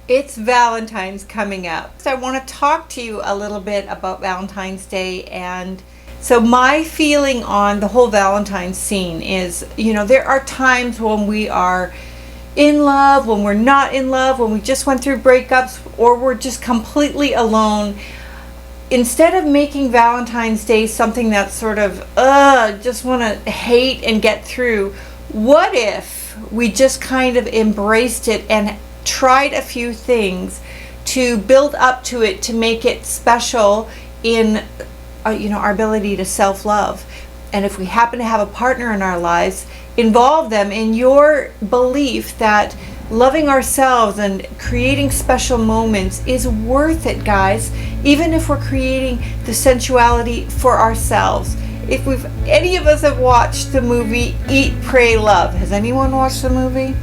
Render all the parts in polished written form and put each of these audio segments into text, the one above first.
It's Valentine's coming up. So I want to talk to you a little bit about Valentine's Day. And so my feeling on the whole Valentine's scene is, there are times when we are in love, when we're not in love, when we just went through breakups, or we're just completely alone. Instead of making Valentine's Day something that's sort of, just want to hate and get through, what if we just kind of embraced it and tried a few things to build up to it, to make it special in our ability to self-love. And if we happen to have a partner in our lives, involve them in your belief that loving ourselves and creating special moments is worth it, guys. Even if we're creating the sensuality for ourselves. If any of us have watched the movie Eat, Pray, Love. Has anyone watched the movie?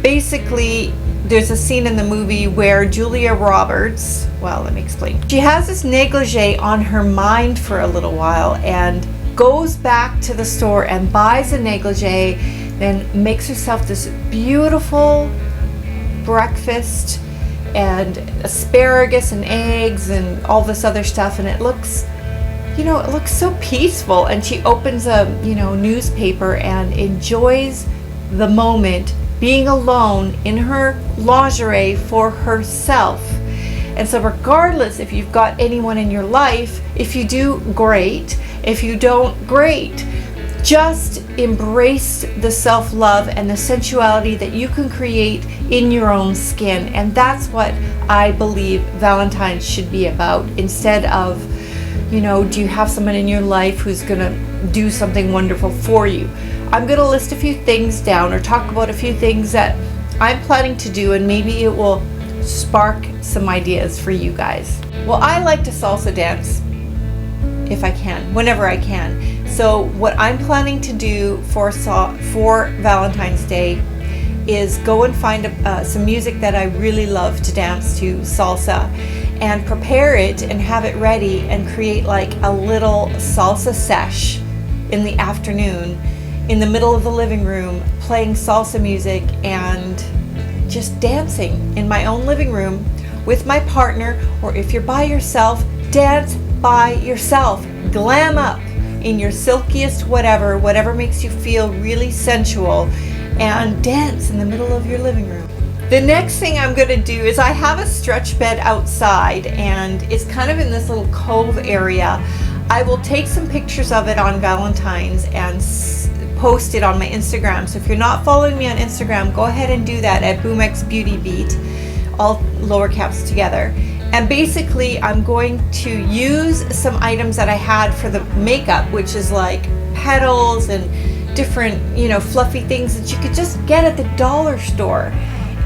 Basically, there's a scene in the movie where Julia Roberts, let me explain. She has this negligee on her mind for a little while and goes back to the store and buys a negligee, then makes herself this beautiful breakfast and asparagus and eggs and all this other stuff, and it looks so peaceful. And she opens a newspaper and enjoys the moment being alone in her lingerie for herself. And so regardless if you've got anyone in your life, if you do, great. If you don't, great. Just embrace the self-love and the sensuality that you can create in your own skin. And that's what I believe Valentine's should be about. Instead of, do you have someone in your life who's gonna do something wonderful for you? I'm going to list a few things down, or talk about a few things that I'm planning to do, and maybe it will spark some ideas for you guys. Well, I like to salsa dance if I can, whenever I can. So what I'm planning to do for Valentine's Day is go and find some music that I really love to dance to, salsa, and prepare it and have it ready and create like a little salsa sesh in the afternoon, in the middle of the living room, playing salsa music and just dancing in my own living room with my partner. Or if you're by yourself, dance by yourself. Glam up in your silkiest whatever makes you feel really sensual, and dance in the middle of your living room. The next thing I'm going to do is I have a stretch bed outside, and it's kind of in this little cove area. I will take some pictures of it on Valentine's and post it on my Instagram. So if you're not following me on Instagram, go ahead and do that at BoomXBeautyBeat, all lower caps together. And basically I'm going to use some items that I had for the makeup, which is like petals and different, fluffy things that you could just get at the dollar store,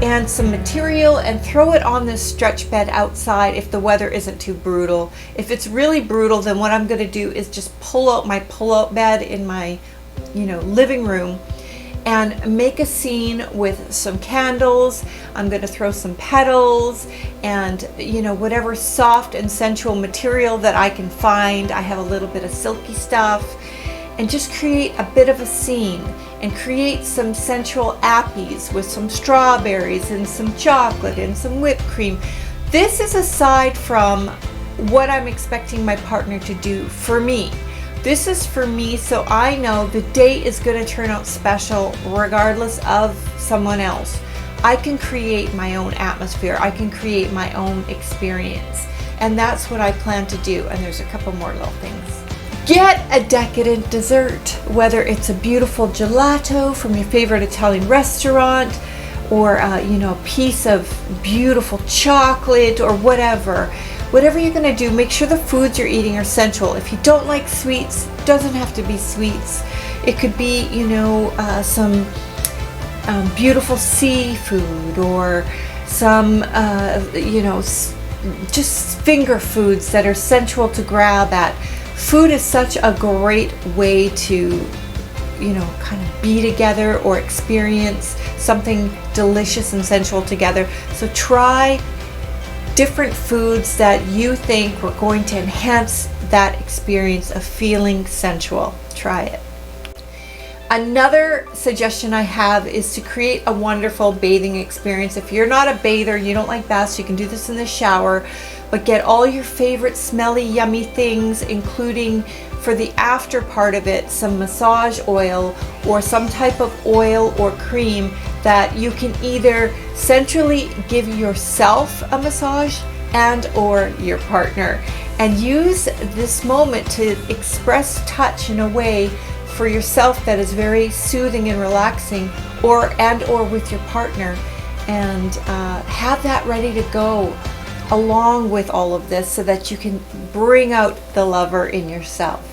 and some material, and throw it on this stretch bed outside if the weather isn't too brutal. If it's really brutal, then what I'm going to do is just pull out my pull-out bed in my living room and make a scene with some candles. I'm going to throw some petals and whatever soft and sensual material that I can find. I have a little bit of silky stuff, and just create a bit of a scene and create some sensual appies with some strawberries and some chocolate and some whipped cream. This is aside from what I'm expecting my partner to do for me. This is for me, so I know the day is going to turn out special regardless of someone else. I can create my own atmosphere. I can create my own experience. And that's what I plan to do. And there's a couple more little things. Get a decadent dessert, whether it's a beautiful gelato from your favorite Italian restaurant, or a piece of beautiful chocolate, or whatever. Whatever you're going to do, make sure the foods you're eating are sensual. If you don't like sweets, doesn't have to be sweets. It could be, some beautiful seafood, or some, just finger foods that are sensual to grab at. Food is such a great way to, kind of be together or experience something delicious and sensual together. So try different foods that you think were going to enhance that experience of feeling sensual. Try it. Another suggestion I have is to create a wonderful bathing experience. If you're not a bather, you don't like baths, you can do this in the shower, but get all your favorite smelly, yummy things, including for the after part of it, some massage oil or some type of oil or cream that you can either centrally give yourself a massage and or your partner, and use this moment to express touch in a way for yourself that is very soothing and relaxing, or with your partner, and have that ready to go along with all of this so that you can bring out the lover in yourself.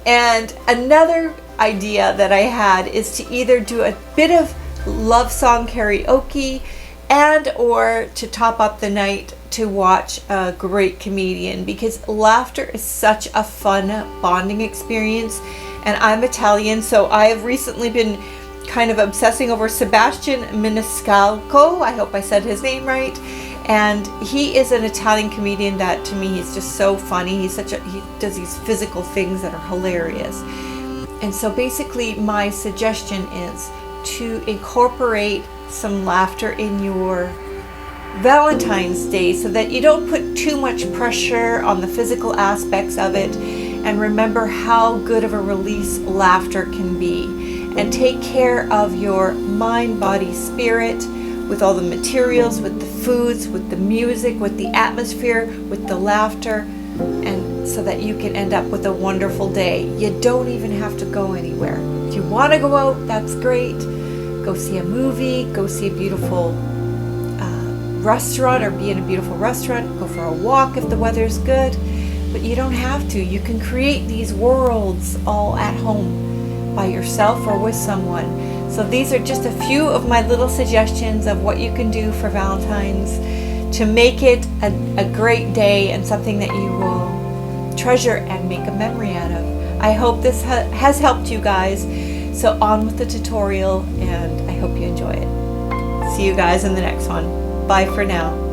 And another idea that I had is to either do a bit of love song karaoke and or to top up the night to watch a great comedian, because laughter is such a fun bonding experience. And I'm Italian, so I have recently been kind of obsessing over Sebastian Maniscalco. I hope I said his name right. And he is an Italian comedian that, to me, he's just so funny. He does these physical things that are hilarious. And so basically my suggestion is to incorporate some laughter in your Valentine's Day so that you don't put too much pressure on the physical aspects of it, and remember how good of a release laughter can be. And take care of your mind, body, spirit, with all the materials, with the foods, with the music, with the atmosphere, with the laughter, and so that you can end up with a wonderful day. You don't even have to go anywhere. If you want to go out, that's great. Go see a movie, go see a beautiful restaurant, or be in a beautiful restaurant. Go for a walk if the weather's good. But you don't have to. You can create these worlds all at home by yourself or with someone. So these are just a few of my little suggestions of what you can do for Valentine's to make it a great day and something that you will treasure and make a memory out of. I hope this has helped you guys. So on with the tutorial, and I hope you enjoy it. See you guys in the next one. Bye for now.